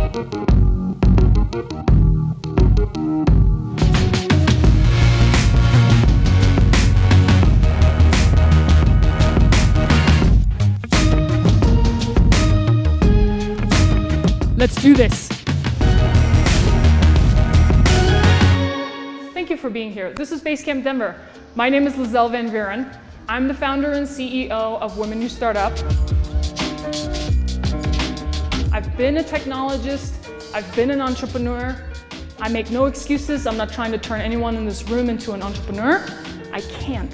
Let's do this. Thank you for being here. This is Basecamp Denver. My name is Lizelle Van Veren. I'm the founder and CEO of Women Who Start Up. I've been a technologist. I've been an entrepreneur. I make no excuses. I'm not trying to turn anyone in this room into an entrepreneur. I can't.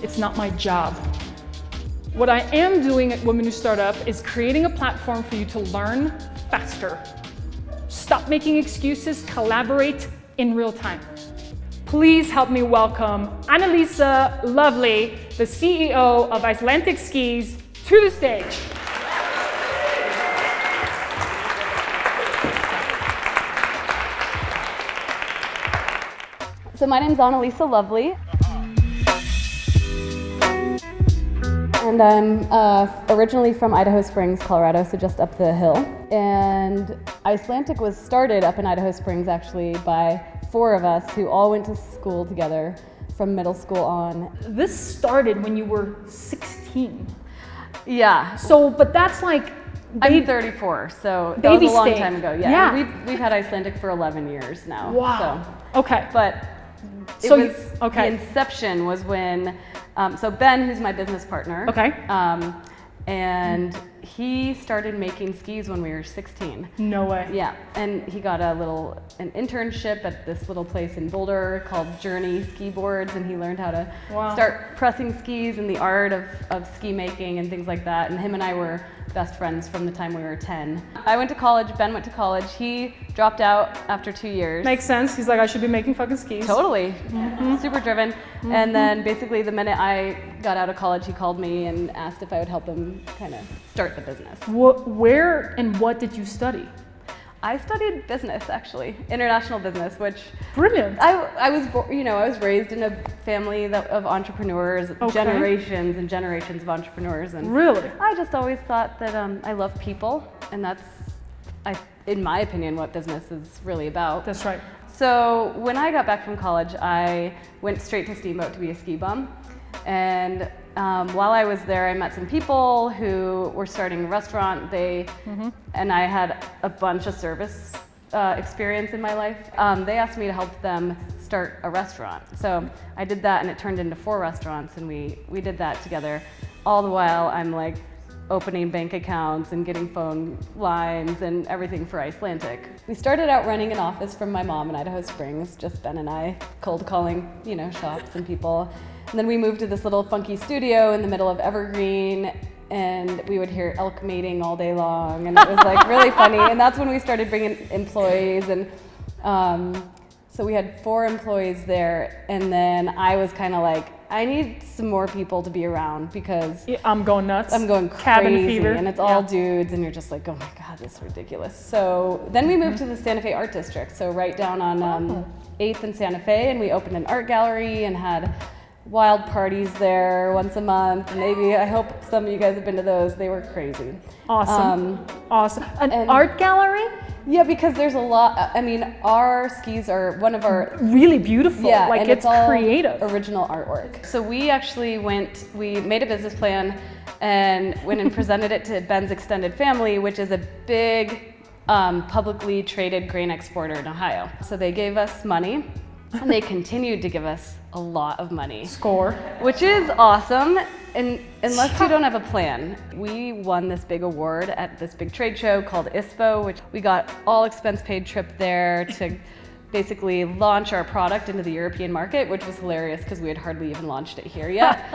It's not my job. What I am doing at Women Who Start Up is creating a platform for you to learn faster. Stop making excuses, collaborate in real time. Please help me welcome Annelise Loevlie, the CEO of Icelantic Skis, to the stage. So my name's Annelise Loevlie. And I'm originally from Idaho Springs, Colorado, so just up the hill. And Icelantic was started up in Idaho Springs actually by 4 of us who all went to school together from middle school on. This started when you were 16. Yeah. So, but that's like... I'm 34, so that was a long time ago. Yeah. We've had Icelantic for 11 years now. Wow. So. Okay. But the inception was when, so Ben, who's my business partner, and he started making skis when we were 16. No way. Yeah, and he got an internship at this little place in Boulder called Journey Ski Boards, and he learned how to start pressing skis and the art of ski making and things like that. And him and I were best friends from the time we were 10. I went to college, Ben went to college. He dropped out after 2 years. Makes sense. He's like, I should be making fucking skis. Totally. Super driven. And then basically the minute I got out of college, he called me and asked if I would help him kind of start the business. Where and what did you study? I studied business, actually, international business, which brilliant. I was raised in a family of entrepreneurs, generations and generations of entrepreneurs, and really, I just always thought that I love people, and that's, in my opinion, what business is really about. That's right. So when I got back from college, I went straight to Steamboat to be a ski bum, and while I was there, I met some people who were starting a restaurant. And I had a bunch of service experience in my life. They asked me to help them start a restaurant. So I did that, and it turned into 4 restaurants, and we did that together. All the while, I'm like opening bank accounts and getting phone lines and everything for Icelantic. We started out running an office from my mom in Idaho Springs, just Ben and I, cold calling, shops and people. And then we moved to this little funky studio in the middle of Evergreen, and we would hear elk mating all day long, and it was like really funny. And that's when we started bringing employees, and so we had 4 employees there, and then I was kind of like, I need some more people to be around because I'm going nuts. I'm going crazy, cabin fever, and it's all dudes, and you're just like, oh my God, this is ridiculous. So then we moved to the Santa Fe Art District, so right down on 8th and Santa Fe, and we opened an art gallery and had wild parties there once a month. Maybe, I hope some of you guys have been to those. They were crazy. Awesome. Awesome. An art gallery? Yeah, because there's a lot. I mean, our skis are one of our really beautiful. Yeah, like and it's all creative. Original artwork. So we actually we made a business plan and went and presented it to Ben's extended family, which is a big publicly traded grain exporter in Ohio. So they gave us money, and they continued to give us a lot of money. Score. Which is awesome, and unless you don't have a plan. We won this big award at this big trade show called ISPO, which we got all expense paid trip there to basically launch our product into the European market, which was hilarious because we had hardly even launched it here yet.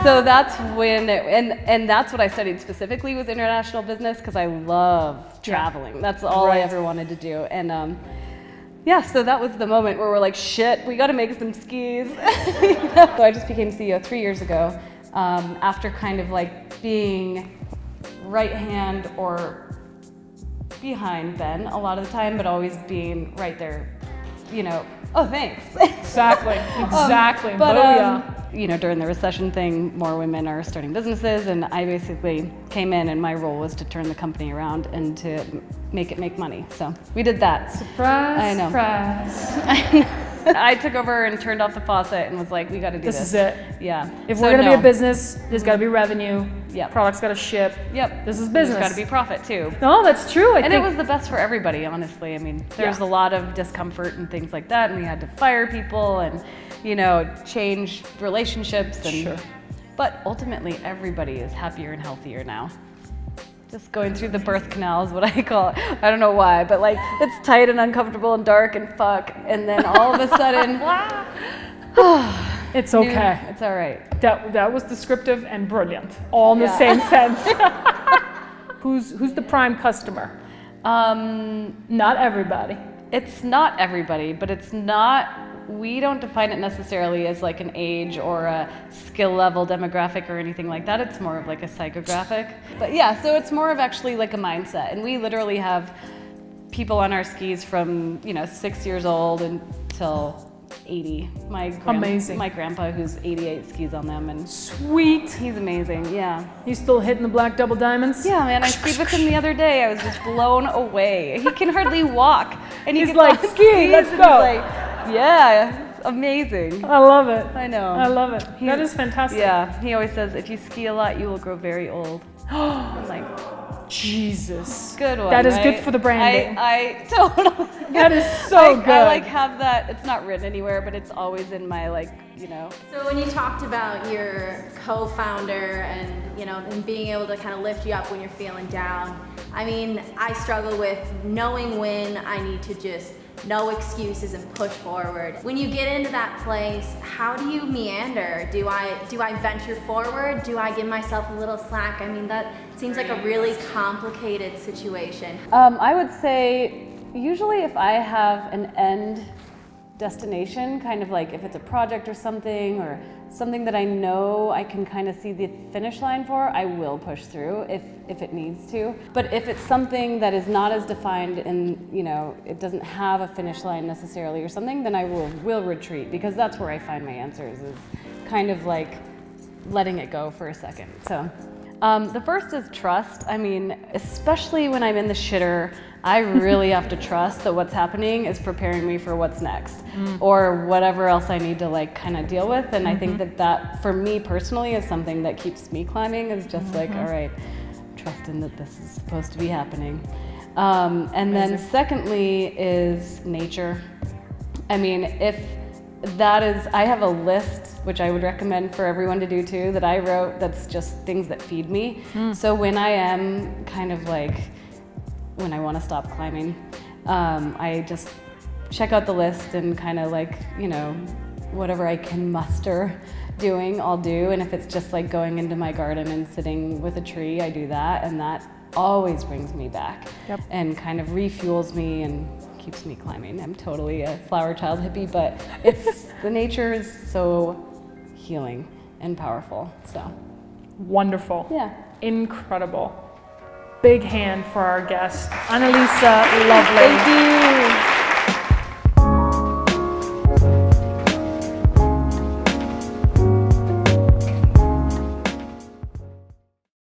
So that's when, and that's what I studied specifically was international business because I love traveling. That's all I ever wanted to do. And yeah, so that was the moment where we're like, shit, we gotta make some skis. So I just became CEO 3 years ago after kind of like being right hand or behind Ben a lot of the time, but always being right there, oh, thanks. Exactly, exactly. But during the recession thing, more women are starting businesses, and I basically came in and my role was to turn the company around and to make it make money. So we did that. Surprise, I know. surprise. I took over and turned off the faucet and was like, we got to do this. This is it. Yeah. If we're gonna be a business, there's gotta be revenue. Yep. Products gotta ship. Yep. This is business. There's got to be profit too. No, that's true. I think it was the best for everybody, honestly. I mean, there's a lot of discomfort and things like that, and we had to fire people and, change relationships. And, Sure. But ultimately, everybody is happier and healthier now. Just going through the birth canal is what I call it. I don't know why, but like it's tight and uncomfortable and dark and fuck, and then all of a sudden, it's okay. It's all right. That was descriptive and brilliant, all in the same sense. Who's the prime customer? Not everybody. It's not everybody, but it's not. We don't define it necessarily as like an age or a skill level demographic or anything like that. It's more of like a psychographic. But yeah, so it's more of actually like a mindset. And we literally have people on our skis from 6 years old until 80. Amazing. My grandpa, who's 88, skis on them, and Sweet. he's amazing. Yeah. He's still hitting the black double diamonds? Yeah, man. I skied with him the other day. I was just blown away. He can hardly walk, and he's like, ski, let's go. Yeah, it's amazing. I love it. I know. I love it. That is fantastic. Yeah, he always says, if you ski a lot, you will grow very old. I'm like, Jesus. Good one. That is right? good for the branding. I totally. That is so good. I like have that. It's not written anywhere, but it's always in my So when you talked about your co-founder and and being able to kind of lift you up when you're feeling down, I mean, I struggle with knowing when I need to just no excuses and push forward. When you get into that place, how do you meander? Do I venture forward? Do I give myself a little slack? I mean, that seems like a really complicated situation. I would say usually if I have an end destination, kind of like if it's a project or something that I know I can kind of see the finish line for, I will push through if it needs to. But if it's something that is not as defined and it doesn't have a finish line necessarily or something, then I will retreat, because that's where I find my answers, is kind of like letting it go for a second. So the first is trust. I mean, especially when I'm in the shitter, I really have to trust that what's happening is preparing me for what's next, or whatever else I need to kind of deal with. And I think that for me personally is something that keeps me climbing, is just like, all right, trusting that this is supposed to be happening. And then secondly is nature. I mean, I have a list, which I would recommend for everyone to do too, that I wrote, that's just things that feed me. So when I am kind of when I want to stop climbing, I just check out the list and kind of whatever I can muster doing, I'll do. And if it's just like going into my garden and sitting with a tree, I do that. And that always brings me back and kind of refuels me and keeps me climbing. I'm totally a flower child hippie, but the nature is so healing and powerful. So wonderful. Yeah. Incredible. Big hand for our guest, Annelise Loevlie. Thank you.